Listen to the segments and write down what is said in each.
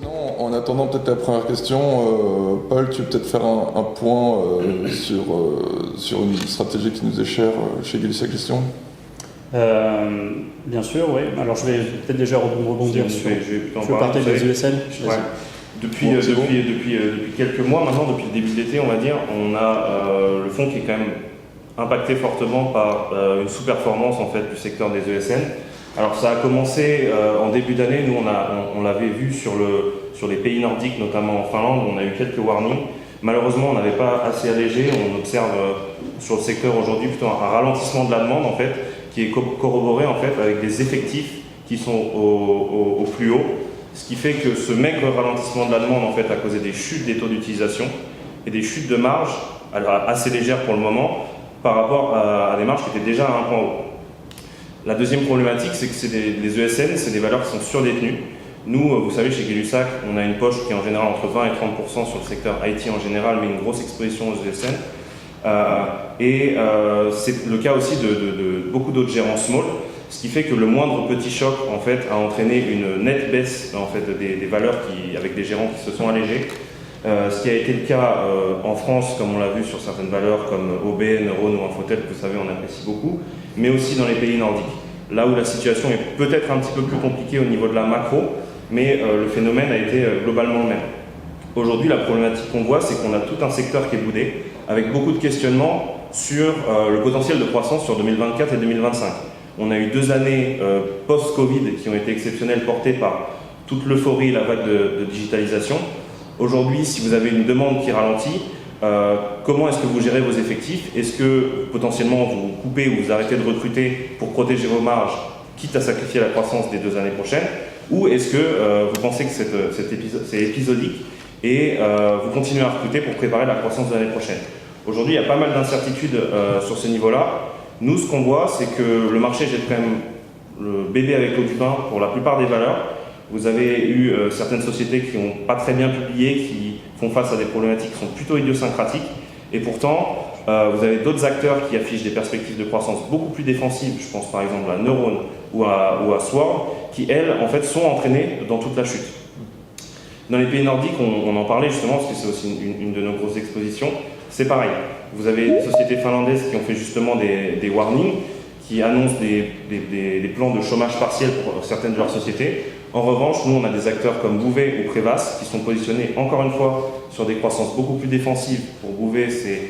Non, en attendant peut-être la première question, Paul, tu veux peut-être faire un point sur une stratégie qui nous est chère chez Gay-Lussac Gestion? Bien sûr, oui. Alors je vais peut-être déjà rebondir sur le partage des ESN. Ouais. Depuis quelques mois maintenant, depuis le début de l'été, on va dire, on a le fonds qui est quand même impacté fortement par une sous-performance en fait du secteur des ESN. Alors ça a commencé en début d'année, nous on l'avait vu sur les pays nordiques, notamment en Finlande, où on a eu quelques warnings. Malheureusement, on n'avait pas assez allégé. On observe sur le secteur aujourd'hui plutôt un ralentissement de la demande en fait, qui est corroboré en fait avec des effectifs qui sont au plus haut, ce qui fait que ce maigre ralentissement de la demande en fait a causé des chutes des taux d'utilisation et des chutes de marge assez légères pour le moment par rapport à des marges qui étaient déjà à un point haut. La deuxième problématique, c'est que les ESN, c'est des valeurs qui sont surdétenues. Nous, vous savez, chez Gay-Lussac, on a une poche qui est en général entre 20 et 30% sur le secteur IT en général, mais une grosse exposition aux ESN. C'est le cas aussi de beaucoup d'autres gérants small, ce qui fait que le moindre petit choc en fait, a entraîné une nette baisse en fait, des valeurs avec des gérants qui se sont allégés. Ce qui a été le cas en France, comme on l'a vu sur certaines valeurs comme OBN, Rhône ou Infotel, que vous savez, on apprécie beaucoup, mais aussi dans les pays nordiques, là où la situation est peut-être un petit peu plus compliquée au niveau de la macro, mais le phénomène a été globalement le même. Aujourd'hui, la problématique qu'on voit, c'est qu'on a tout un secteur qui est boudé, avec beaucoup de questionnements sur le potentiel de croissance sur 2024 et 2025. On a eu 2 années post-Covid qui ont été exceptionnelles, portées par toute l'euphorie et la vague de digitalisation. Aujourd'hui, si vous avez une demande qui ralentit, comment est-ce que vous gérez vos effectifs? Est-ce que potentiellement vous coupez ou vous arrêtez de recruter pour protéger vos marges, quitte à sacrifier la croissance des 2 années prochaines? Ou est-ce que vous pensez que c'est épisodique et vous continuez à recruter pour préparer la croissance de l'année prochaine? Aujourd'hui, il y a pas mal d'incertitudes sur ce niveau-là. Nous, ce qu'on voit, c'est que le marché jette quand même le bébé avec l'eau du bain pour la plupart des valeurs. Vous avez eu certaines sociétés qui n'ont pas très bien publié, qui font face à des problématiques qui sont plutôt idiosyncratiques. Et pourtant, vous avez d'autres acteurs qui affichent des perspectives de croissance beaucoup plus défensives. Je pense par exemple à Neuron ou à Swarm, qui elles, en fait, sont entraînées dans toute la chute. Dans les pays nordiques, on en parlait justement, parce que c'est aussi une de nos grosses expositions. C'est pareil. Vous avez des sociétés finlandaises qui ont fait justement des warnings, qui annoncent des plans de chômage partiel pour certaines de leurs sociétés. En revanche, nous, on a des acteurs comme Bouvet ou Prévas qui sont positionnés, encore une fois, sur des croissances beaucoup plus défensives. Pour Bouvet, c'est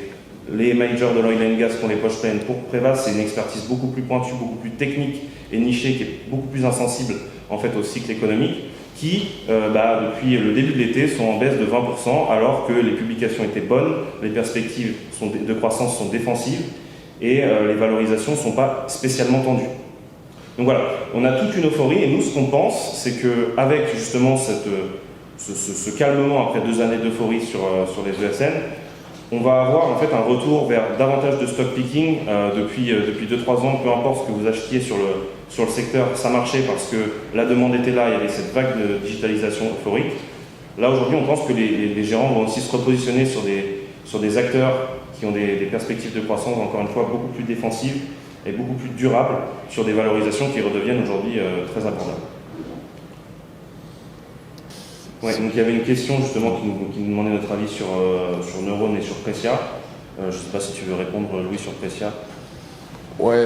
les majors de l'oil and gas qui ont les poches pleines. Pour Prévas, c'est une expertise beaucoup plus pointue, beaucoup plus technique et nichée, qui est beaucoup plus insensible en fait, au cycle économique, qui, depuis le début de l'été, sont en baisse de 20%, alors que les publications étaient bonnes, les perspectives de croissance sont défensives, et les valorisations ne sont pas spécialement tendues. Donc voilà, on a toute une euphorie, et nous, ce qu'on pense, c'est qu'avec justement ce calmement après 2 années d'euphorie sur les ESN, on va avoir en fait un retour vers davantage de stock picking depuis 2-3 ans, peu importe ce que vous achetiez sur le secteur, ça marchait parce que la demande était là, il y avait cette vague de digitalisation euphorique. Là aujourd'hui, on pense que les gérants vont aussi se repositionner sur des acteurs qui ont des perspectives de croissance, encore une fois, beaucoup plus défensives et beaucoup plus durables sur des valorisations qui redeviennent aujourd'hui très abordables. Ouais, donc il y avait une question justement qui nous demandait notre avis sur Neuron et sur Precia. Je ne sais pas si tu veux répondre, Louis, sur Precia. Ouais,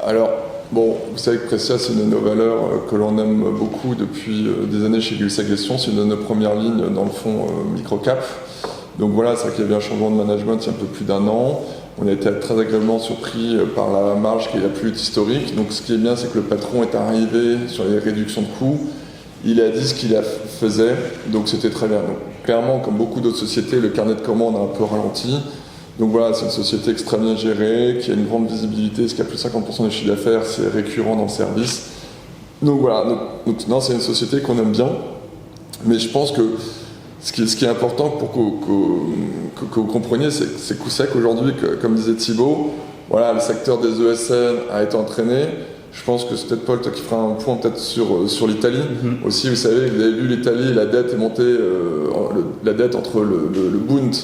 alors, bon, vous savez que Precia, c'est une de nos valeurs que l'on aime beaucoup depuis des années chez Gay-Lussac Gestion. C'est une de nos premières lignes dans le fonds microcap. Donc voilà, c'est vrai qu'il y avait un changement de management il y a un peu plus d'1 an. On a été très agréablement surpris par la marge qui est la plus historique. Donc ce qui est bien, c'est que le patron est arrivé sur les réductions de coûts. Il a dit ce qu'il faisait, donc c'était très bien. Donc, clairement, comme beaucoup d'autres sociétés, le carnet de commandes a un peu ralenti. Donc voilà, c'est une société extrêmement bien gérée, qui a une grande visibilité, ce qui a plus de 50% du chiffre d'affaires, c'est récurrent dans le service. Donc voilà, non, c'est une société qu'on aime bien, mais je pense que ce qui est important pour que vous compreniez, c'est qu'aujourd'hui, comme disait Thibaut, voilà, le secteur des ESN a été entraîné. Je pense que c'est peut-être Paul, toi qui fera un point peut-être sur l'Italie. Aussi, vous savez, vous avez vu l'Italie, la dette est montée, la dette entre le Bund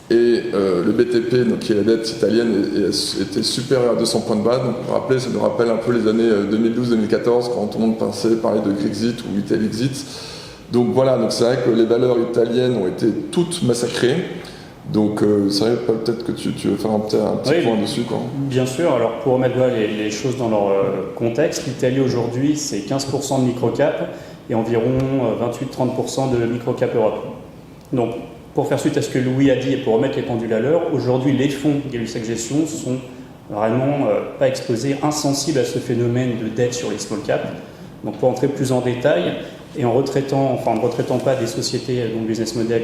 et le BTP, donc qui est la dette italienne, était supérieure à 200 points de base. Donc, ça nous rappelle un peu les années 2012-2014, quand tout le monde parlait de Grexit ou Italixit. Donc voilà, donc c'est vrai que les valeurs italiennes ont été toutes massacrées. Donc c'est vrai, peut-être que tu veux faire un petit point dessus, quoi. Bien sûr, alors pour remettre les choses dans leur contexte, l'Italie aujourd'hui c'est 15% de microcap et environ 28-30% de microcap Europe. Donc pour faire suite à ce que Louis a dit et pour remettre les pendules à l'heure, aujourd'hui les fonds Gay-Lussac Gestion sont vraiment pas exposés, insensibles à ce phénomène de dette sur les small caps. Donc pour entrer plus en détail, et en ne retraitant pas des sociétés dont le business model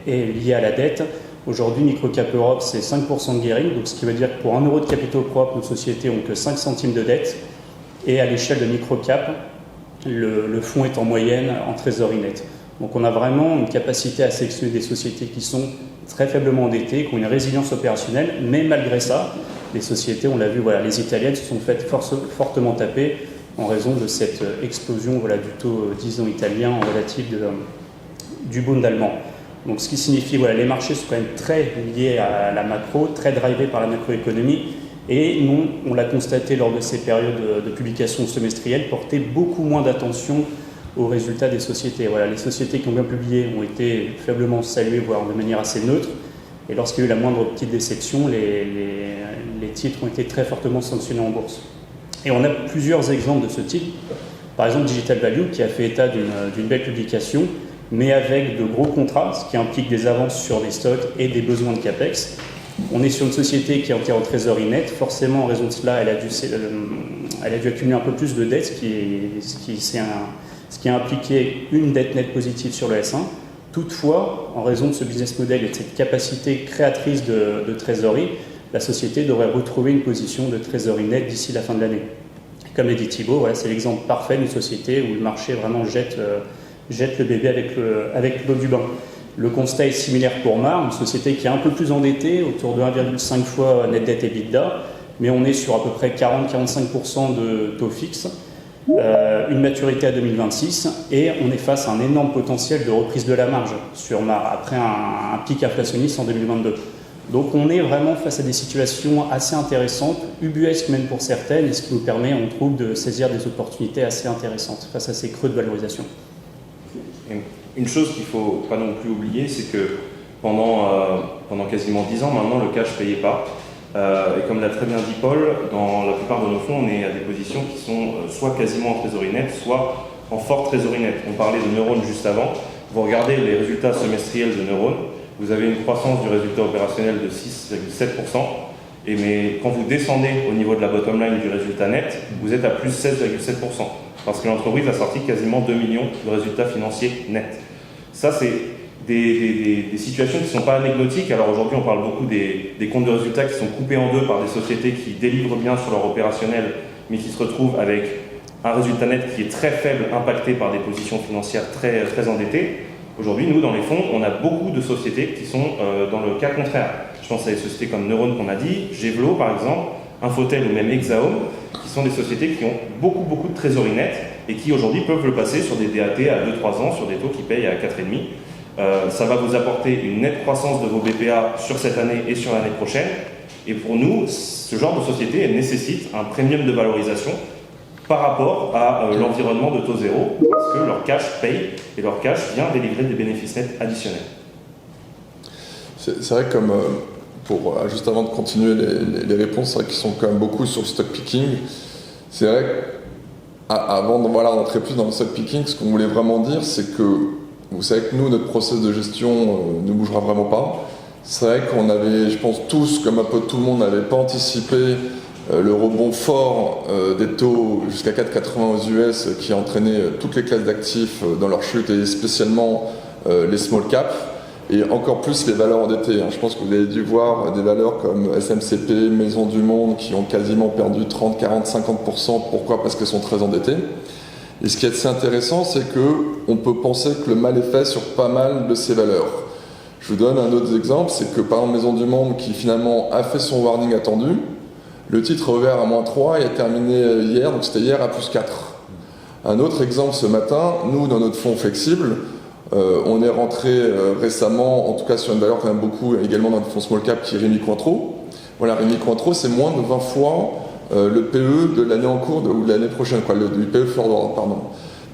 est lié à la dette, aujourd'hui Microcap Europe c'est 5% de gearing, donc ce qui veut dire que pour 1 euro de capitaux propres, nos sociétés n'ont que 5 centimes de dette, et à l'échelle de Microcap, le fonds est en moyenne en trésorerie nette. Donc on a vraiment une capacité à sélectionner des sociétés qui sont très faiblement endettées, qui ont une résilience opérationnelle, mais malgré ça, les sociétés, on l'a vu, les italiennes se sont faites fortement taper en raison de cette explosion du taux 10 ans italien en relatif du Bund allemand. Donc ce qui signifie les marchés sont quand même très liés à la macro, très drivés par la macroéconomie, et nous, on l'a constaté lors de ces périodes de publication semestrielle, porter beaucoup moins d'attention aux résultats des sociétés. Les sociétés qui ont bien publié ont été faiblement saluées, voire de manière assez neutre, et lorsqu'il y a eu la moindre petite déception, les titres ont été très fortement sanctionnés en bourse. Et on a plusieurs exemples de ce type. Par exemple, Digital Value, qui a fait état d'une belle publication, mais avec de gros contrats, ce qui implique des avances sur les stocks et des besoins de CAPEX. On est sur une société qui est en trésorerie nette. Forcément, en raison de cela, elle a dû accumuler un peu plus de dettes, ce qui a impliqué une dette nette positive sur le S1. Toutefois, en raison de ce business model et de cette capacité créatrice de trésorerie, la société devrait retrouver une position de trésorerie nette d'ici la fin de l'année. Comme l'a dit Thibaut, c'est l'exemple parfait d'une société où le marché vraiment jette le bébé avec l'eau du bain. Le constat est similaire pour Mar, une société qui est un peu plus endettée, autour de 1,5 fois net debt EBITDA, mais on est sur à peu près 40-45% de taux fixe, une maturité à 2026, et on est face à un énorme potentiel de reprise de la marge sur Mar, après un pic inflationniste en 2022. Donc on est vraiment face à des situations assez intéressantes, ubuesques même pour certaines, et ce qui nous permet, on trouve, de saisir des opportunités assez intéressantes face à ces creux de valorisation. Une chose qu'il ne faut pas non plus oublier, c'est que pendant quasiment 10 ans maintenant, le cash ne payait pas. Et comme l'a très bien dit Paul, dans la plupart de nos fonds, on est à des positions qui sont soit quasiment en trésorerie nette, soit en forte trésorerie nette. On parlait de Neuron juste avant. Vous regardez les résultats semestriels de Neuron, vous avez une croissance du résultat opérationnel de 6,7%, mais quand vous descendez au niveau de la bottom line du résultat net, vous êtes à plus 16,7%, parce que l'entreprise a sorti quasiment 2 millions de résultats financiers nets. Ça, c'est des situations qui ne sont pas anecdotiques. Alors aujourd'hui, on parle beaucoup des comptes de résultats qui sont coupés en deux par des sociétés qui délivrent bien sur leur opérationnel, mais qui se retrouvent avec un résultat net qui est très faible, impacté par des positions financières très, très endettées. Aujourd'hui, nous, dans les fonds, on a beaucoup de sociétés qui sont dans le cas contraire. Je pense à des sociétés comme Neuron qu'on a dit, Gevlo par exemple, Infotel ou même Exaom, qui sont des sociétés qui ont beaucoup de trésorerie nette et qui aujourd'hui peuvent le passer sur des DAT à 2-3 ans, sur des taux qui payent à 4,5. Ça va vous apporter une nette croissance de vos BPA sur cette année et sur l'année prochaine. Et pour nous, ce genre de société nécessite un premium de valorisation par rapport à l'environnement de taux zéro, parce que leur cash paye et leur cash vient délivrer des bénéfices nets additionnels. C'est vrai que comme, juste avant de continuer les réponses, c'est vrai qu'ils sont quand même beaucoup sur le stock picking. C'est vrai qu'avant d'entrer plus dans le stock picking, ce qu'on voulait vraiment dire, c'est que vous savez que nous, notre process de gestion ne bougera vraiment pas. C'est vrai qu'on avait, je pense tous, comme un peu tout le monde, n'avait pas anticipé le rebond fort des taux jusqu'à 4,80 aux US qui a entraîné toutes les classes d'actifs dans leur chute et spécialement les small caps et encore plus les valeurs endettées. Je pense que vous avez dû voir des valeurs comme SMCP, Maison du Monde qui ont quasiment perdu 30, 40, 50%. Pourquoi ? Parce qu'elles sont très endettées. Et ce qui est assez intéressant, c'est qu'on peut penser que le mal est fait sur pas mal de ces valeurs. Je vous donne un autre exemple, c'est que par exemple Maison du Monde qui finalement a fait son warning attendu, le titre ouvert à -3 et a terminé hier, donc c'était hier à +4. Un autre exemple ce matin, nous dans notre fonds flexible, on est rentré récemment, en tout cas sur une valeur quand même beaucoup, également dans notre fonds small cap qui est Rémi Cointreau. Voilà, Rémi Cointreau c'est moins de 20 fois le PE de l'année en cours ou de l'année prochaine, du PE forward, pardon.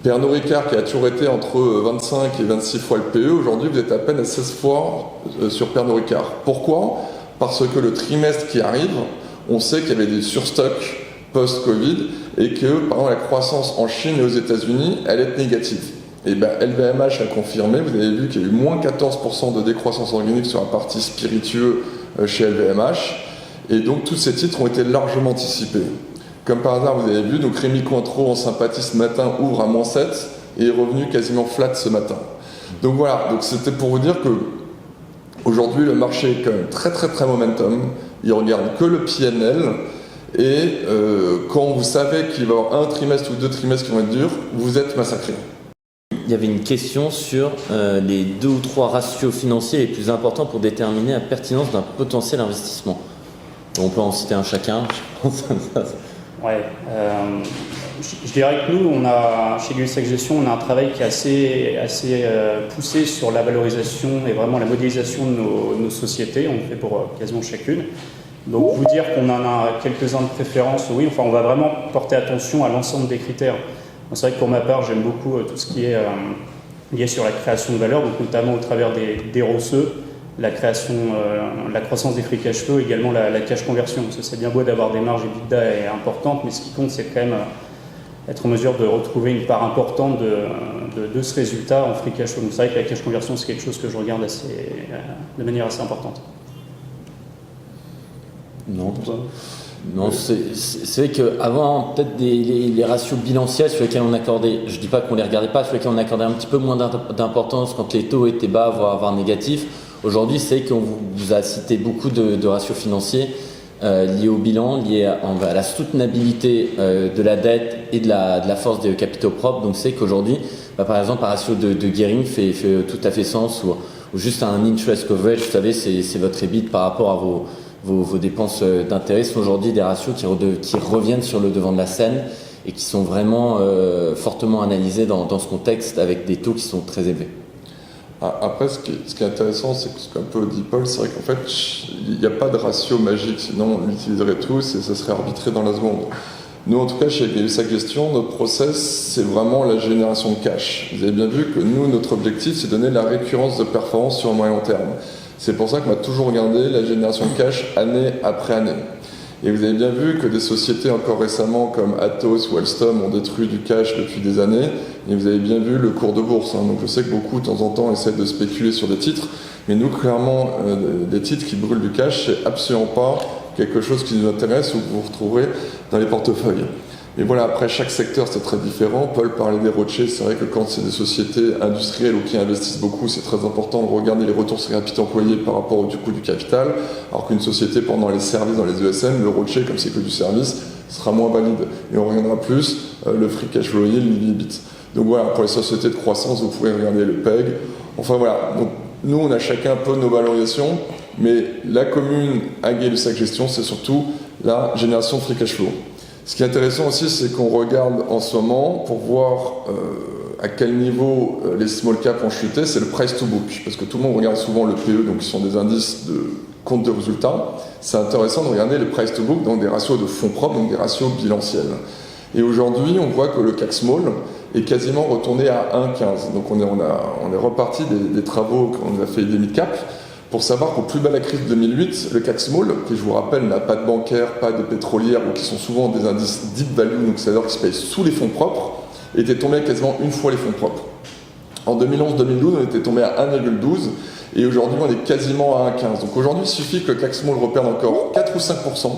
Pernod Ricard, qui a toujours été entre 25 et 26 fois le PE, aujourd'hui vous êtes à peine à 16 fois sur Pernod Ricard. Pourquoi? Parce que le trimestre qui arrive, on sait qu'il y avait des surstocks post-Covid et que par exemple la croissance en Chine et aux États-Unis, elle est négative. Et bien LVMH a confirmé, vous avez vu qu'il y a eu moins 14% de décroissance organique sur la partie spiritueux chez LVMH, et donc tous ces titres ont été largement anticipés. Comme par hasard, vous avez vu, donc Rémy Cointreau en sympathie ce matin ouvre à -7 et est revenu quasiment flat ce matin. Donc voilà, donc c'était pour vous dire que aujourd'hui le marché est quand même très momentum, il regarde que le PNL, et quand vous savez qu'il va y avoir un trimestre ou 2 trimestres qui vont être durs, vous êtes massacré. Il y avait une question sur les 2 ou 3 ratios financiers les plus importants pour déterminer la pertinence d'un potentiel investissement. On peut en citer un chacun, je pense. Ouais, je dirais que nous, chez Gay-Lussac Gestion, on a un travail qui est assez poussé sur la valorisation et vraiment la modélisation de nos sociétés. On le fait pour quasiment chacune. Donc vous dire qu'on en a quelques-uns de préférence, oui, enfin on va vraiment porter attention à l'ensemble des critères. C'est vrai que pour ma part, j'aime beaucoup tout ce qui est lié sur la création de valeur, donc notamment au travers des ROCE, la croissance des free cash flow, également la cash conversion. Parce que c'est bien beau d'avoir des marges EBITDA importantes, mais ce qui compte, c'est quand même être en mesure de retrouver une part importante de ce résultat en free cash flow. Donc c'est vrai que la cash conversion, c'est quelque chose que je regarde de manière assez importante. Non, c'est vrai qu'avant, peut-être les ratios bilanciels sur lesquels on accordait, je ne dis pas qu'on ne les regardait pas, sur lesquels on accordait un petit peu moins d'importance quand les taux étaient bas, voire négatifs. Aujourd'hui, c'est qu'on vous a cité beaucoup de ratios financiers liés au bilan, liés à la soutenabilité de la dette et de la force des capitaux propres. Donc c'est qu'aujourd'hui, par exemple, un ratio de gearing fait tout à fait sens, ou juste un interest coverage, vous savez, c'est votre EBIT par rapport à vos dépenses d'intérêt, sont aujourd'hui des ratios qui reviennent sur le devant de la scène et qui sont vraiment fortement analysés dans ce contexte avec des taux qui sont très élevés. Après, ce qui est intéressant, c'est que ce qu'un peu dit Paul, c'est vrai qu'en fait, il n'y a pas de ratio magique, sinon on l'utiliserait tous et ça serait arbitré dans la seconde. Nous, en tout cas, chez Gay-Lussac Gestion, notre process, c'est vraiment la génération de cash. Vous avez bien vu que nous, notre objectif, c'est de donner la récurrence de performance sur un moyen long terme. C'est pour ça qu'on va toujours regarder la génération de cash année après année. Et vous avez bien vu que des sociétés encore récemment comme Atos ou Alstom ont détruit du cash depuis des années. Et vous avez bien vu le cours de bourse. Donc je sais que beaucoup, de temps en temps, essaient de spéculer sur des titres. Mais nous, clairement, des titres qui brûlent du cash, c'est absolument pas quelque chose qui nous intéresse ou que vous retrouverez dans les portefeuilles. Et voilà, après, chaque secteur, c'est très différent. Paul parlait des rochers. C'est vrai que quand c'est des sociétés industrielles ou qui investissent beaucoup, c'est très important de regarder les retours sur capital employé par rapport au coût du capital. Alors qu'une société, pendant les services dans les ESN, le rocher, comme c'est que du service, sera moins valide. Et on regardera plus le free cash flow yield, l'EBIT. Donc voilà, pour les sociétés de croissance, vous pouvez regarder le PEG. Enfin voilà, donc nous, on a chacun un peu nos valorisations. Mais la commune à Gay-Lussac Gestion, c'est surtout la génération de free cash flow. Ce qui est intéressant aussi, c'est qu'on regarde en ce moment pour voir à quel niveau les small caps ont chuté, c'est le price to book. Parce que tout le monde regarde souvent le PE, donc qui sont des indices de compte de résultats. C'est intéressant de regarder le price to book, donc des ratios de fonds propres, donc des ratios bilanciels. Et aujourd'hui, on voit que le CAC Small est quasiment retourné à 1,15. Donc on est reparti des travaux qu'on a fait des mid-cap, pour savoir qu'au plus bas de la crise de 2008, le CAC Small, qui je vous rappelle n'a pas de bancaire, pas de pétrolière, ou qui sont souvent des indices deep value, donc c'est-à-dire qui se payent sous les fonds propres, était tombé à quasiment une fois les fonds propres. En 2011-2012, on était tombé à 1,12, et aujourd'hui on est quasiment à 1,15. Donc aujourd'hui, il suffit que le CAC Small reperde encore 4 ou 5%,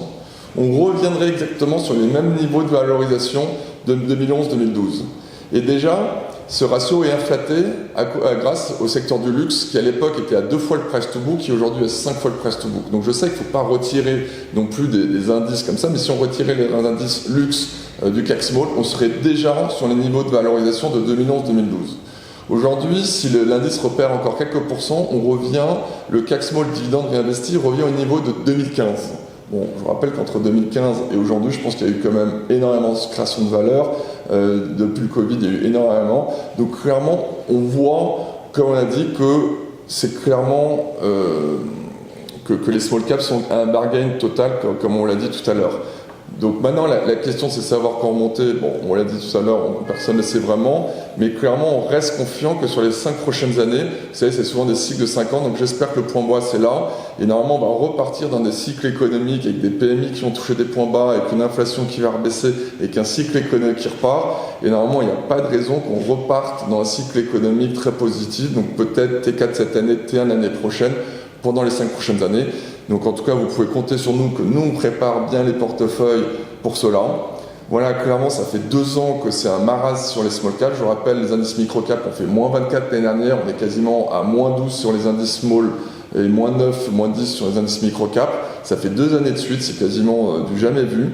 on reviendrait exactement sur les mêmes niveaux de valorisation de 2011-2012. Et déjà, ce ratio est inflaté grâce au secteur du luxe qui à l'époque était à 2 fois le price to book et aujourd'hui à 5 fois le price to book. Donc je sais qu'il ne faut pas retirer non plus des indices comme ça, mais si on retirait les indices luxe du CAC Small, on serait déjà sur les niveaux de valorisation de 2011-2012. Aujourd'hui, si l'indice repère encore quelques pourcents, on revient, le CAC Small dividende réinvesti revient au niveau de 2015. Bon, je vous rappelle qu'entre 2015 et aujourd'hui, je pense qu'il y a eu quand même énormément de création de valeur. Depuis le Covid, il y a eu énormément. Donc clairement, on voit, comme on a dit, que c'est clairement que les small caps sont un bargain total, comme on l'a dit tout à l'heure. Donc maintenant, la question, c'est savoir quand remonter. Bon, on l'a dit tout à l'heure, personne ne sait vraiment, mais clairement, on reste confiant que sur les 5 prochaines années, vous savez, c'est souvent des cycles de 5 ans, donc j'espère que le point bas, c'est là, et normalement, on va repartir dans des cycles économiques avec des PMI qui ont touché des points bas, avec une inflation qui va rebaisser, et qu'un cycle économique qui repart, et normalement, il n'y a pas de raison qu'on reparte dans un cycle économique très positif, donc peut-être T4 cette année, T1 l'année prochaine, pendant les 5 prochaines années. Donc en tout cas, vous pouvez compter sur nous, que nous, on prépare bien les portefeuilles pour cela. Voilà, clairement, ça fait 2 ans que c'est un marasme sur les small caps. Je vous rappelle, les indices micro-cap ont fait moins 24 l'année dernière. On est quasiment à moins 12 sur les indices small et moins 9, moins 10 sur les indices micro-cap. Ça fait 2 années de suite, c'est quasiment du jamais vu.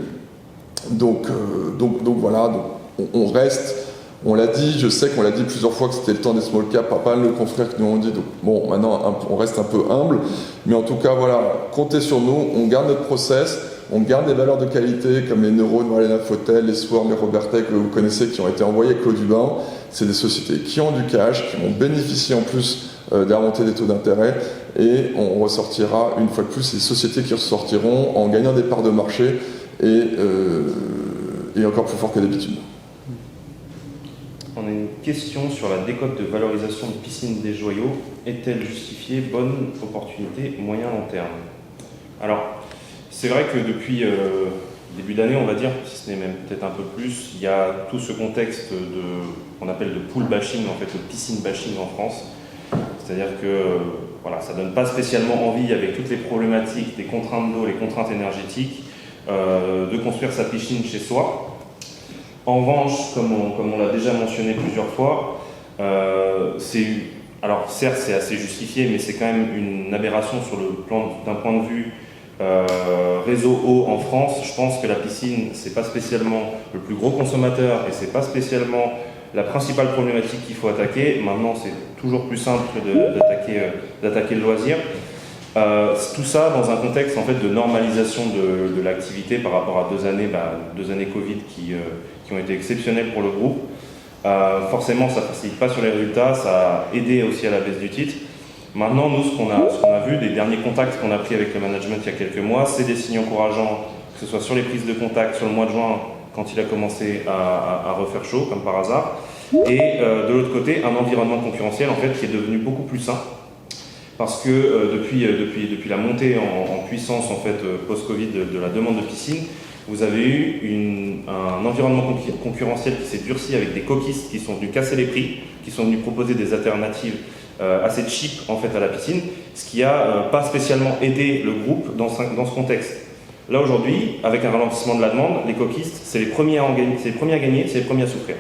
Donc voilà, on reste... On l'a dit, je sais qu'on l'a dit plusieurs fois que c'était le temps des small caps, pas mal de confrères qui nous ont dit, donc bon, maintenant on reste un peu humble, mais en tout cas, voilà, comptez sur nous, on garde notre process, on garde des valeurs de qualité comme les Neurones, les Nafotel, les Swarm, les Robertet que vous connaissez, qui ont été envoyés avec Claude Dubin. C'est des sociétés qui ont du cash, qui vont bénéficier en plus de la remontée des taux d'intérêt, et on ressortira une fois de plus ces sociétés qui ressortiront en gagnant des parts de marché et encore plus fort que d'habitude. On a une question sur la décote de valorisation de Piscine des Joyaux. Est-elle justifiée? Bonne opportunité moyen-long terme? Alors, c'est vrai que depuis début d'année, on va dire, si ce n'est même peut-être un peu plus, il y a tout ce contexte qu'on appelle de pool bashing, en fait, le piscine bashing en France. C'est-à-dire que voilà, ça ne donne pas spécialement envie, avec toutes les problématiques, des contraintes d'eau, les contraintes énergétiques, de construire sa piscine chez soi. En revanche, comme on l'a déjà mentionné plusieurs fois, alors certes c'est assez justifié, mais c'est quand même une aberration sur le plan d'un point de vue réseau eau en France. Je pense que la piscine, c'est pas spécialement le plus gros consommateur et c'est pas spécialement la principale problématique qu'il faut attaquer. Maintenant, c'est toujours plus simple d'attaquer le loisir. Tout ça dans un contexte en fait de normalisation de l'activité par rapport à 2 années Covid qui ont été exceptionnelles pour le groupe. Forcément, ça ne facilite pas sur les résultats, ça a aidé aussi à la baisse du titre. Maintenant, nous, ce qu'on a vu, des derniers contacts qu'on a pris avec le management il y a quelques mois, c'est des signes encourageants, que ce soit sur les prises de contact sur le mois de juin, quand il a commencé à refaire chaud, comme par hasard, et de l'autre côté, un environnement concurrentiel en fait qui est devenu beaucoup plus sain. Parce que depuis la montée en puissance en fait, post-Covid de la demande de piscine, vous avez eu un environnement concurrentiel qui s'est durci avec des coquistes qui sont venus casser les prix, qui sont venus proposer des alternatives assez cheap en fait, à la piscine, ce qui n'a pas spécialement aidé le groupe dans ce contexte. Là aujourd'hui, avec un ralentissement de la demande, les coquistes, c'est les premiers à gagner, c'est les premiers à souffrir.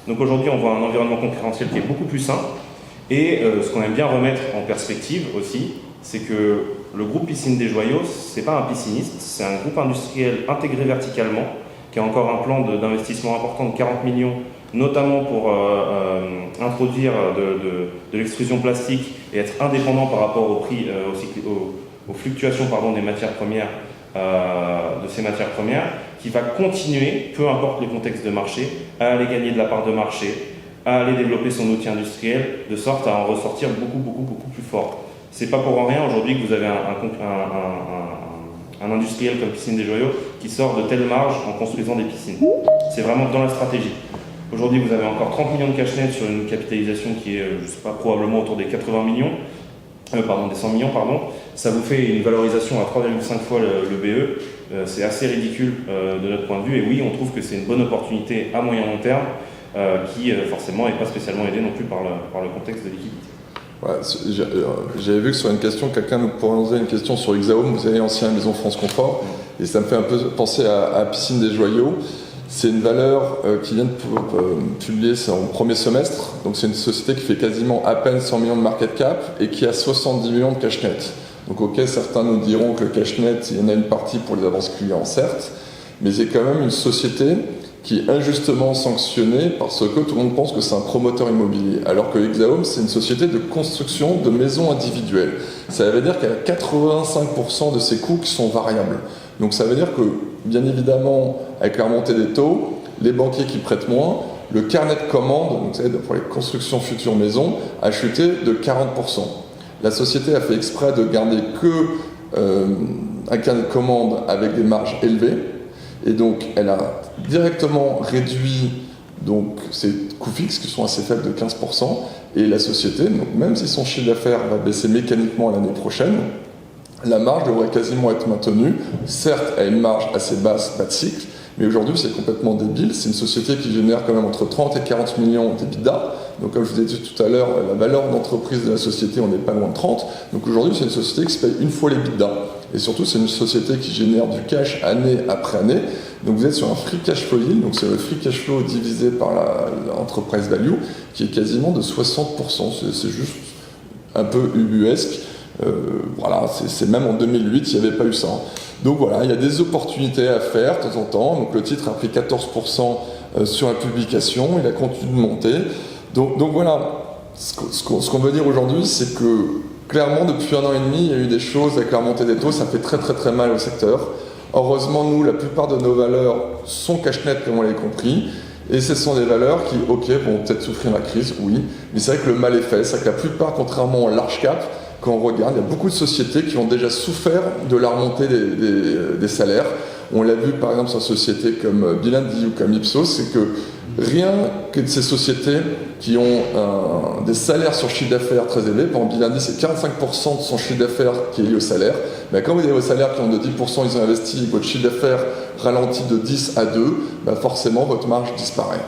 Donc aujourd'hui, on voit un environnement concurrentiel qui est beaucoup plus sain. Et ce qu'on aime bien remettre en perspective aussi, c'est que le groupe Piscine des Joyaux, c'est pas un pisciniste, c'est un groupe industriel intégré verticalement, qui a encore un plan d'investissement important de 40 millions, notamment pour introduire de l'extrusion plastique et être indépendant par rapport au prix, aux fluctuations des matières premières, de ces matières premières, qui va continuer, peu importe le contexte de marché, à aller gagner de la part de marché, à aller développer son outil industriel, de sorte à en ressortir beaucoup plus fort. C'est pas pour rien aujourd'hui que vous avez un industriel comme Piscine des Joyaux qui sort de telles marges en construisant des piscines. C'est vraiment dans la stratégie. Aujourd'hui, vous avez encore 30 millions de cash net sur une capitalisation qui est, je sais pas, probablement autour des 80 millions, des 100 millions, pardon. Ça vous fait une valorisation à 3,5 fois le BE. C'est assez ridicule de notre point de vue. Et oui, on trouve que c'est une bonne opportunité à moyen long terme qui, forcément, n'est pas spécialement aidée non plus par le contexte de liquidité. Ouais, j'avais vu que sur une question, quelqu'un nous posait une question sur Exaum, vous avez ancien Maison France Confort, et ça me fait un peu penser à Piscine des Joyaux. C'est une valeur qui vient de publier son premier semestre, donc c'est une société qui fait quasiment à peine 100 millions de market cap et qui a 70 millions de cash net. Donc ok, certains nous diront que le cash net, il y en a une partie pour les avances clients, certes, mais c'est quand même une société qui est injustement sanctionné parce que tout le monde pense que c'est un promoteur immobilier, alors que Exaum, c'est une société de construction de maisons individuelles. Ça veut dire qu'elle a 85% de ses coûts qui sont variables. Donc ça veut dire que, bien évidemment, avec la remontée des taux, les banquiers qui prêtent moins, le carnet de commandes, donc, vous savez, pour les constructions futures maisons, a chuté de 40%. La société a fait exprès de garder un carnet de commandes avec des marges élevées. Et donc, elle a directement réduit donc, ses coûts fixes, qui sont assez faibles, de 15%. Et la société, donc, même si son chiffre d'affaires va baisser mécaniquement l'année prochaine, la marge devrait quasiment être maintenue. Certes, à une marge assez basse, pas de cycle, mais aujourd'hui, c'est complètement débile. C'est une société qui génère quand même entre 30 et 40 millions d'EBITDA. Donc, comme je vous ai dit tout à l'heure, la valeur d'entreprise de la société, on n'est pas loin de 30. Donc, aujourd'hui, c'est une société qui se paye une fois l'EBITDA. Et surtout, c'est une société qui génère du cash année après année. Donc, vous êtes sur un free cash flow yield. Donc, c'est le free cash flow divisé par l'enterprise value, qui est quasiment de 60%. C'est juste un peu ubuesque. Voilà, c'est même en 2008, il n'y avait pas eu ça. Donc voilà, il y a des opportunités à faire de temps en temps. Donc le titre a pris 14% sur la publication, il a continué de monter. Donc voilà, ce qu'on veut dire aujourd'hui, c'est que clairement, depuis 1 an et demi, il y a eu des choses avec la remontée des taux, ça fait très très très mal au secteur. Heureusement, nous, la plupart de nos valeurs sont cash-net, comme on l'a compris. Et ce sont des valeurs qui, ok, vont peut-être souffrir la crise, oui. Mais c'est vrai que le mal est fait. C'est vrai que la plupart, contrairement aux large cap, quand on regarde, il y a beaucoup de sociétés qui ont déjà souffert de la remontée des salaires. On l'a vu par exemple sur des sociétés comme Bilandi ou comme Ipsos, c'est que rien que de ces sociétés qui ont des salaires sur chiffre d'affaires très élevés, par exemple Bilandi c'est 45% de son chiffre d'affaires qui est lié au salaire, mais quand vous avez vos salaires qui ont de 10%, ils ont investi, votre chiffre d'affaires ralentit de 10 à 2, forcément votre marge disparaît.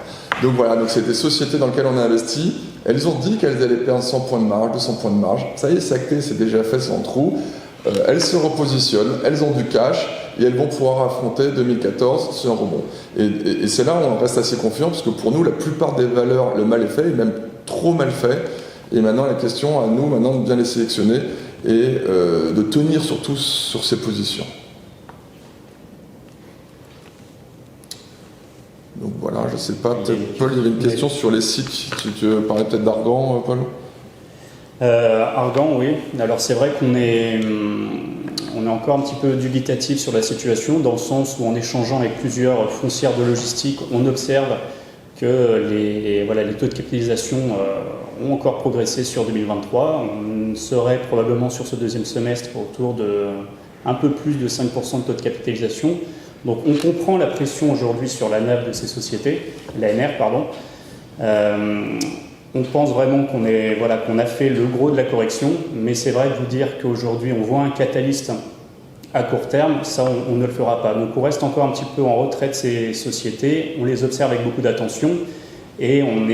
Donc voilà, donc c'est des sociétés dans lesquelles on a investi. Elles ont dit qu'elles allaient perdre 100 points de marge, 200 points de marge. Ça y est, c'est acté, c'est déjà fait, c'est en trou. Elles se repositionnent, elles ont du cash et elles vont pouvoir affronter 2014 sur un rebond. Et c'est là où on reste assez confiant parce que pour nous, la plupart des valeurs, le mal est fait, et même trop mal fait. Et maintenant, la question à nous, maintenant, de bien les sélectionner et de tenir surtout sur ces positions. Donc voilà, je ne sais pas, peut-être Paul, il y avait une question sur les cycles. Tu veux parler peut-être d'Argan, Paul ? Argan, oui. Alors c'est vrai qu'on est encore un petit peu dubitatif sur la situation, dans le sens où en échangeant avec plusieurs foncières de logistique, on observe que les taux de capitalisation ont encore progressé sur 2023. On serait probablement sur ce deuxième semestre autour de un peu plus de 5% de taux de capitalisation. Donc on comprend la pression aujourd'hui sur la NAV de ces sociétés, l'ANR, pardon. On pense vraiment qu'on a fait le gros de la correction, mais c'est vrai de vous dire qu'aujourd'hui on voit un catalyste à court terme, ça on ne le fera pas. Donc on reste encore un petit peu en retrait de ces sociétés, on les observe avec beaucoup d'attention et on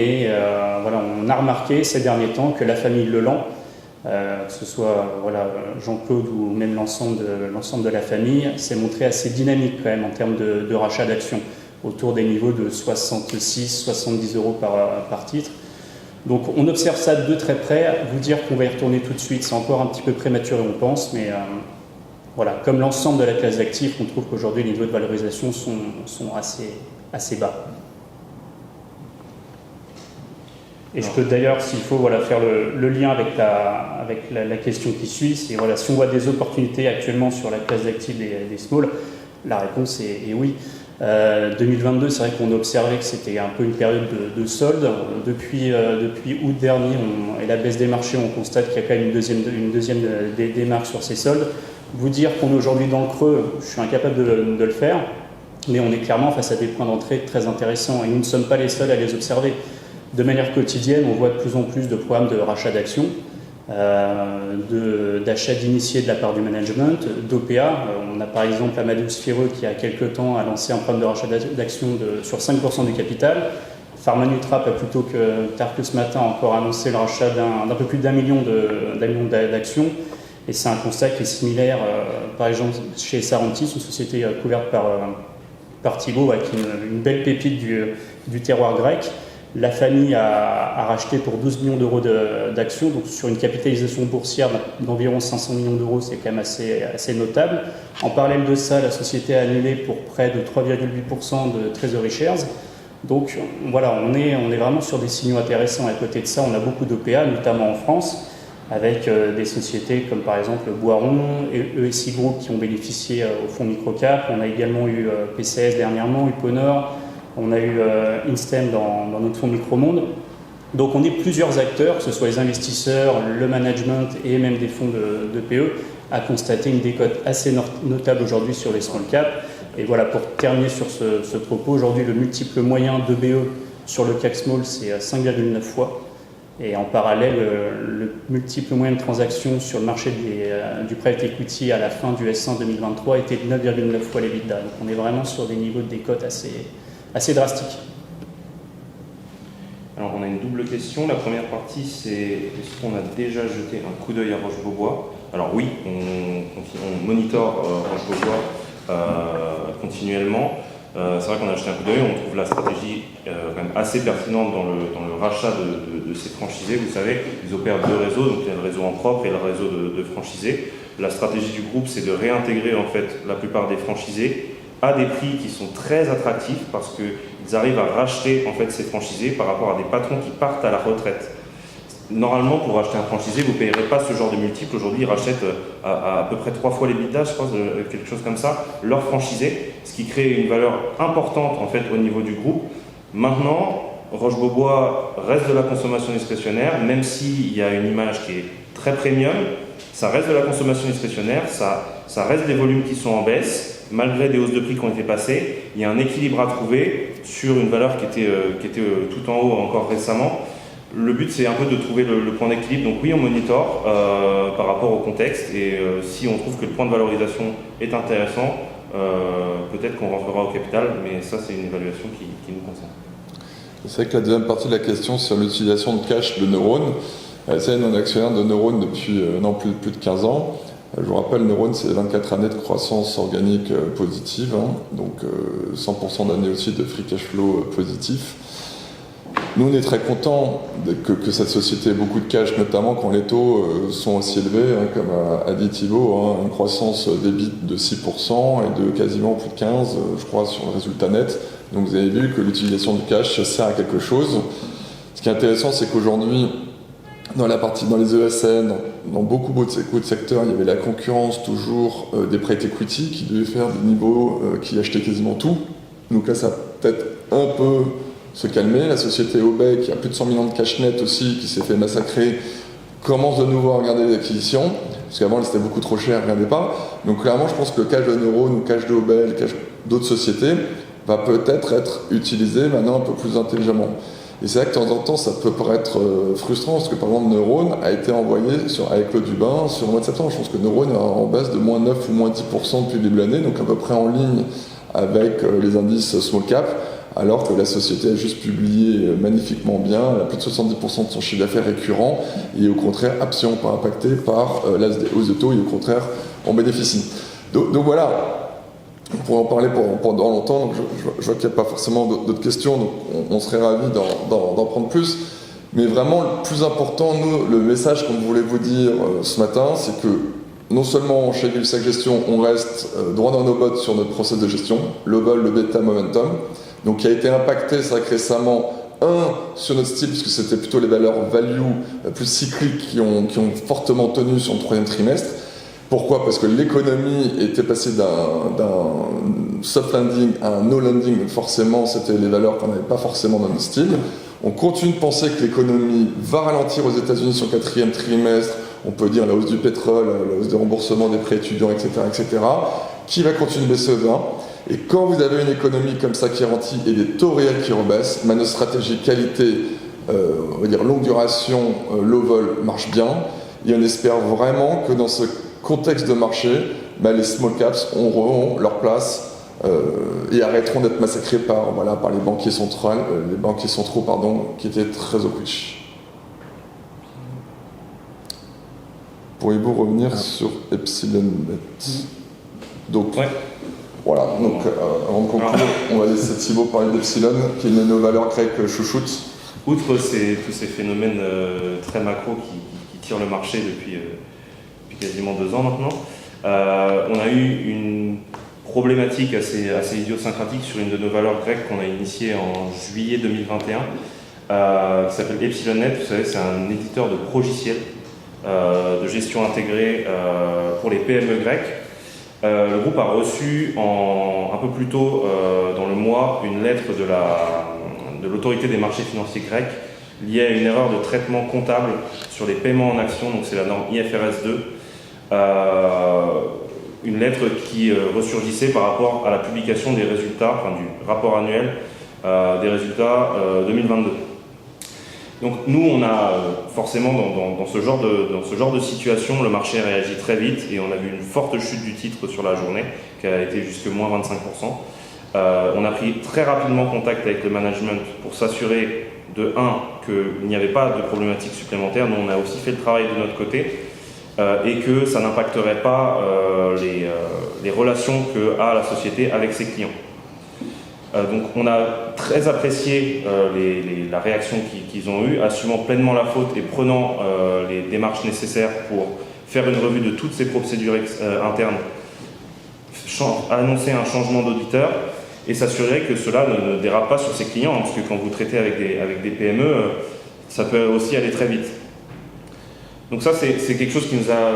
a remarqué ces derniers temps que la famille Leland, que ce soit Jean-Claude ou même l'ensemble de la famille, s'est montré assez dynamique quand même en termes de rachat d'actions, autour des niveaux de 66-70 euros par titre. Donc on observe ça de très près. Vous dire qu'on va y retourner tout de suite, c'est encore un petit peu prématuré, on pense, mais comme l'ensemble de la classe d'actifs, on trouve qu'aujourd'hui les niveaux de valorisation sont assez bas. Et je peux d'ailleurs, s'il faut, faire le lien avec la question qui suit, c'est si on voit des opportunités actuellement sur la classe d'actifs des small, la réponse est oui. 2022, c'est vrai qu'on a observé que c'était un peu une période de solde. Depuis août dernier et la baisse des marchés, on constate qu'il y a quand même une deuxième démarque sur ces soldes. Vous dire qu'on est aujourd'hui dans le creux, je suis incapable de le faire, mais on est clairement face à des points d'entrée très intéressants et nous ne sommes pas les seuls à les observer. De manière quotidienne, on voit de plus en plus de programmes de rachat d'actions, d'achat d'initiés de la part du management, d'OPA. On a par exemple Amadeus Fireux qui, il y a quelques temps, a lancé un programme de rachat d'actions sur 5% du capital. Pharma Nutrap a plutôt tard que ce matin encore annoncé le rachat d'un peu plus d'1 million d'actions. Et c'est un constat qui est similaire, par exemple, chez Sarantis, une société couverte par Thibault, avec une belle pépite du terroir grec. La famille a racheté pour 12 millions d'euros d'actions, donc sur une capitalisation boursière d'environ 500 millions d'euros, c'est quand même assez notable. En parallèle de ça, la société a annulé pour près de 3,8% de treasury shares. Donc on est vraiment sur des signaux intéressants. À côté de ça, on a beaucoup d'OPA, notamment en France, avec des sociétés comme par exemple Boiron et ESI Group qui ont bénéficié au fonds microcap. On a également eu PCS dernièrement, Uponor. On a eu Instem dans notre fonds Micromonde. Donc on est plusieurs acteurs, que ce soit les investisseurs, le management et même des fonds de PE, à constater une décote assez notable aujourd'hui sur les small cap, Et voilà, pour terminer sur ce propos, aujourd'hui le multiple moyen d'EBE sur le CAC Small c'est 5,9 fois. Et en parallèle, le multiple moyen de transaction sur le marché du private equity à la fin du S1 2023 était de 9,9 fois l'EBITDA. Donc on est vraiment sur des niveaux de décote assez drastiques. Alors on a une double question. La première partie c'est est-ce qu'on a déjà jeté un coup d'œil à Roche-Beaubois? Alors oui, on monitore Roche-Beaubois continuellement. C'est vrai qu'on a jeté un coup d'œil, on trouve la stratégie quand même assez pertinente dans le rachat de ces franchisés. Vous savez, ils opèrent deux réseaux, donc il y a le réseau en propre et le réseau de franchisés. La stratégie du groupe, c'est de réintégrer en fait la plupart des franchisés à des prix qui sont très attractifs parce qu'ils arrivent à racheter en fait ces franchisés par rapport à des patrons qui partent à la retraite. Normalement, pour acheter un franchisé, vous ne payerez pas ce genre de multiple. Aujourd'hui, ils rachètent à peu près 3 fois les l'EBITDA, je crois, quelque chose comme ça, leur franchisé, ce qui crée une valeur importante en fait au niveau du groupe. Maintenant, Roche-Beaubois reste de la consommation discrétionnaire, même s'il y a une image qui est très premium, ça reste de la consommation discrétionnaire, ça reste des volumes qui sont en baisse, malgré des hausses de prix qui ont été passées. Il y a un équilibre à trouver sur une valeur qui était tout en haut encore récemment. Le but, c'est un peu de trouver le point d'équilibre. Donc oui, on monitore par rapport au contexte et si on trouve que le point de valorisation est intéressant, peut-être qu'on rentrera au capital, mais ça, c'est une évaluation qui nous concerne. C'est vrai que la deuxième partie de la question sur l'utilisation de cash de Neurone, c'est un actionnaire de Neurone depuis plus de 15 ans. Je vous rappelle, Neurone, c'est 24 années de croissance organique positive, donc 100% d'années aussi de free cash flow positif. Nous, on est très contents que cette société ait beaucoup de cash, notamment quand les taux sont aussi élevés, comme a dit Thibaut, une croissance d'EBIT de 6% et de quasiment plus de 15%, je crois, sur le résultat net. Donc vous avez vu que l'utilisation du cash sert à quelque chose. Ce qui est intéressant, c'est qu'aujourd'hui, dans les ESN, dans beaucoup de secteurs, il y avait la concurrence toujours des private equity qui devaient faire des niveaux qui achetaient quasiment tout. Donc là, ça va peut-être un peu se calmer. La société Obey, qui a plus de 100 millions de cash net aussi, qui s'est fait massacrer, commence de nouveau à regarder les acquisitions, parce qu'avant c'était beaucoup trop cher, regardez pas. Donc clairement, je pense que le cash de Neurone, le cash de Obey, le cash d'autres sociétés va peut-être être utilisé maintenant un peu plus intelligemment. Et c'est vrai que de temps en temps, ça peut paraître frustrant, parce que par exemple, Neurone a été envoyé avec Claude Dubin sur le mois de septembre. Je pense que Neurone est en baisse de moins 9 ou moins 10% depuis le début de l'année, donc à peu près en ligne avec les indices small cap, alors que la société a juste publié magnifiquement bien, elle a plus de 70% de son chiffre d'affaires récurrent, et au contraire, absolument pas impacté par la hausse de taux, et au contraire, on bénéficie. Donc voilà. On pourrait en parler pendant longtemps, donc je vois qu'il n'y a pas forcément d'autres questions, donc on serait ravis d'en prendre plus. Mais vraiment, le plus important, nous, le message qu'on voulait vous dire ce matin, c'est que non seulement chez Gulsac Gestion, on reste droit dans nos bottes sur notre process de gestion, le vol, le bêta, momentum, donc qui a été impacté, c'est vrai que récemment, sur notre style, puisque c'était plutôt les valeurs value plus cycliques qui ont fortement tenu sur le troisième trimestre. Pourquoi ? Parce que l'économie était passée d'un soft landing à un no landing, donc forcément c'était les valeurs qu'on n'avait pas forcément dans notre style. On continue de penser que l'économie va ralentir aux États-Unis sur le quatrième trimestre, on peut dire la hausse du pétrole, la hausse des remboursements des prêts étudiants, etc., qui va continuer de baisser au 20. Et quand vous avez une économie comme ça qui ralentit et des taux réels qui rebaissent, notre stratégie qualité, on va dire longue duration, low vol marche bien, et on espère vraiment que dans ce contexte de marché, les small caps auront leur place et arrêteront d'être massacrés par les banquiers centraux, qui étaient très riches. Pourriez-vous revenir sur Epsilon Bet ? Donc, voilà. Donc, avant de conclure, on va laisser Thibaut parler d'Epsilon, qui est une de nos valeurs grecques chouchoutes. Outre tous ces phénomènes très macro qui tirent le marché depuis quasiment 2 ans maintenant. On a eu une problématique assez idiosyncratique sur une de nos valeurs grecques qu'on a initiée en juillet 2021, qui s'appelle EpsilonNet. Vous savez, c'est un éditeur de progiciels de gestion intégrée pour les PME grecques. Le groupe a reçu un peu plus tôt dans le mois une lettre de l'autorité des marchés financiers grecs liée à une erreur de traitement comptable sur les paiements en actions, donc c'est la norme IFRS 2. une lettre qui ressurgissait par rapport à la publication des résultats, enfin du rapport annuel des résultats 2022. Donc nous, on a forcément dans ce genre de situation, le marché réagit très vite et on a vu une forte chute du titre sur la journée qui a été jusque moins 25%. On a pris très rapidement contact avec le management pour s'assurer de 1 qu'il n'y avait pas de problématiques supplémentaires. Nous, on a aussi fait le travail de notre côté et que ça n'impacterait pas les relations qu'a la société avec ses clients. Donc on a très apprécié la réaction qu'ils ont eue, assumant pleinement la faute et prenant les démarches nécessaires pour faire une revue de toutes ces procédures internes, annoncer un changement d'auditeur et s'assurer que cela ne dérape pas sur ses clients, parce que quand vous traitez avec des PME, ça peut aussi aller très vite. Donc ça, c'est quelque chose qui nous a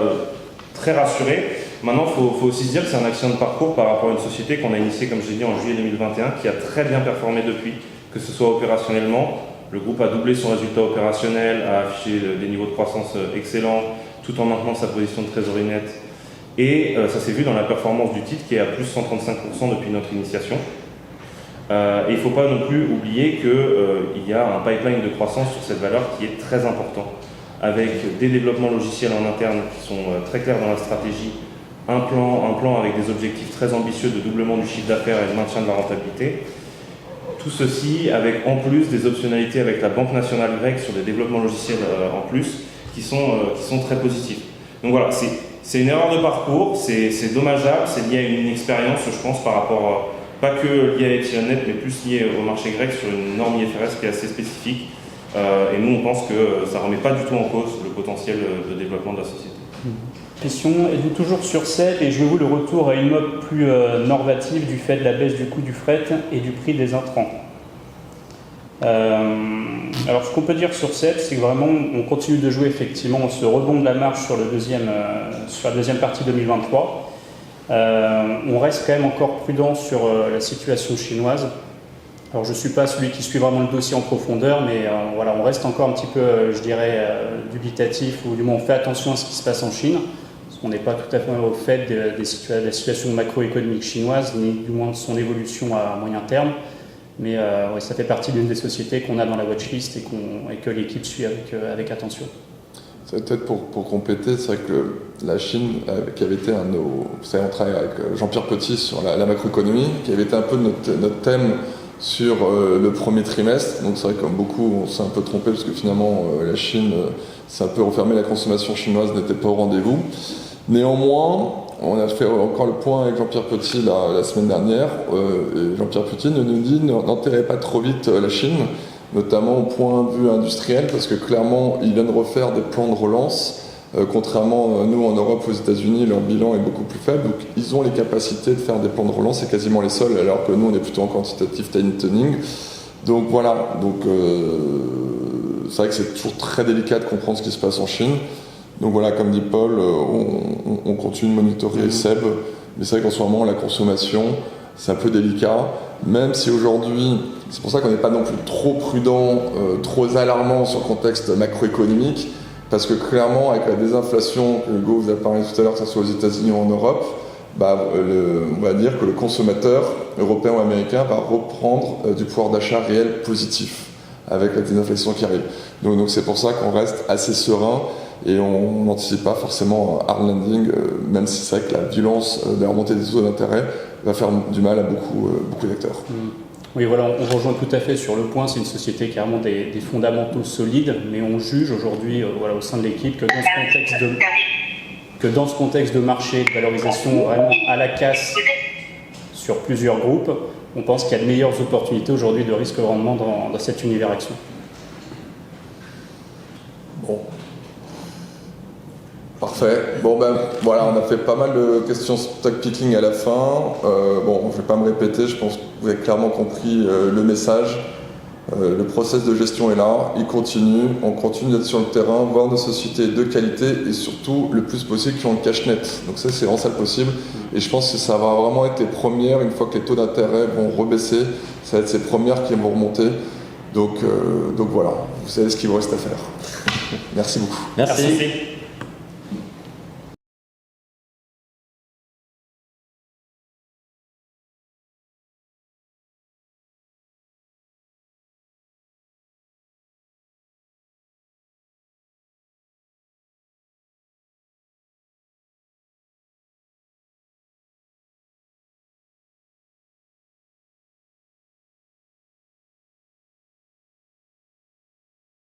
très rassurés. Maintenant, il faut aussi se dire que c'est un accident de parcours par rapport à une société qu'on a initiée, comme je l'ai dit, en juillet 2021, qui a très bien performé depuis, que ce soit opérationnellement. Le groupe a doublé son résultat opérationnel, a affiché des niveaux de croissance excellents, tout en maintenant sa position de trésorerie nette. Et ça s'est vu dans la performance du titre qui est à plus 135% depuis notre initiation. Et il ne faut pas non plus oublier qu'il y a un pipeline de croissance sur cette valeur qui est très important, avec des développements logiciels en interne qui sont très clairs dans la stratégie, un plan avec des objectifs très ambitieux de doublement du chiffre d'affaires et de maintien de la rentabilité. Tout ceci avec en plus des optionnalités avec la Banque nationale grecque sur des développements logiciels en plus qui sont très positifs. Donc voilà, c'est une erreur de parcours, c'est dommageable, c'est lié à une expérience, je pense, par rapport, pas que lié à EpsilonNet, mais plus lié au marché grec sur une norme IFRS qui est assez spécifique. Et nous, on pense que ça ne remet pas du tout en cause le potentiel de développement de la société. Question, êtes-vous toujours sur CEP et jouez-vous le retour à une mode plus normative du fait de la baisse du coût du fret et du prix des intrants? Alors ce qu'on peut dire sur CEP, c'est que vraiment on continue de jouer effectivement ce rebond de la marge sur la deuxième partie 2023. On reste quand même encore prudent sur la situation chinoise. Alors je ne suis pas celui qui suit vraiment le dossier en profondeur, mais voilà, on reste encore un petit peu, je dirais, dubitatif, ou du moins on fait attention à ce qui se passe en Chine, parce qu'on n'est pas tout à fait au fait de la situation macroéconomique chinoise, ni du moins de son évolution à moyen terme. Mais ouais, ça fait partie d'une des sociétés qu'on a dans la watchlist et que l'équipe suit avec attention. C'est peut-être pour compléter, c'est vrai que la Chine, qui avait été vous savez, on travaille avec Jean-Pierre Petit sur la macroéconomie, qui avait été un peu notre thème sur le premier trimestre. Donc c'est vrai que comme beaucoup, on s'est un peu trompé parce que finalement la Chine s'est un peu refermée, la consommation chinoise n'était pas au rendez-vous. Néanmoins, on a fait encore le point avec Jean-Pierre Petit la semaine dernière. Et Jean-Pierre Petit nous dit n'enterrez pas trop vite la Chine, notamment au point de vue industriel, parce que clairement, ils viennent refaire des plans de relance. Contrairement nous en Europe, aux États-Unis, leur bilan est beaucoup plus faible. Donc ils ont les capacités de faire des plans de relance, c'est quasiment les seuls, alors que nous on est plutôt en quantitative tightening. Donc voilà, c'est vrai que c'est toujours très délicat de comprendre ce qui se passe en Chine. Donc voilà, comme dit Paul, on continue de monitorer SEB, mais c'est vrai qu'en ce moment la consommation, c'est un peu délicat, même si aujourd'hui, c'est pour ça qu'on n'est pas non plus trop prudent, trop alarmant sur le contexte macroéconomique, parce que clairement, avec la désinflation que Hugo vous a parlé tout à l'heure, que ce soit aux États-Unis ou en Europe, on va dire que le consommateur européen ou américain va reprendre du pouvoir d'achat réel positif avec la désinflation qui arrive. Donc c'est pour ça qu'on reste assez serein et on n'anticipe pas forcément un hard landing, même si c'est vrai que la violence de la remontée des taux d'intérêt va faire du mal à beaucoup d'acteurs. Oui, voilà, on rejoint tout à fait sur le point. C'est une société qui a vraiment des fondamentaux solides, mais on juge aujourd'hui, au sein de l'équipe, que dans ce contexte de marché, de valorisation vraiment à la casse sur plusieurs groupes, on pense qu'il y a de meilleures opportunités aujourd'hui de risque-rendement dans cet univers action. Bon. Parfait. Bon voilà, on a fait pas mal de questions stock picking à la fin. Je vais pas me répéter, je pense que vous avez clairement compris le message. Le process de gestion est là, il continue, on continue d'être sur le terrain, voir des sociétés de qualité et surtout le plus possible qui ont le cash net. Donc ça, c'est vraiment ça le possible. Et je pense que ça va vraiment être les premières, une fois que les taux d'intérêt vont rebaisser, ça va être ces premières qui vont remonter. Donc voilà, vous savez ce qu'il vous reste à faire. Merci beaucoup. Merci.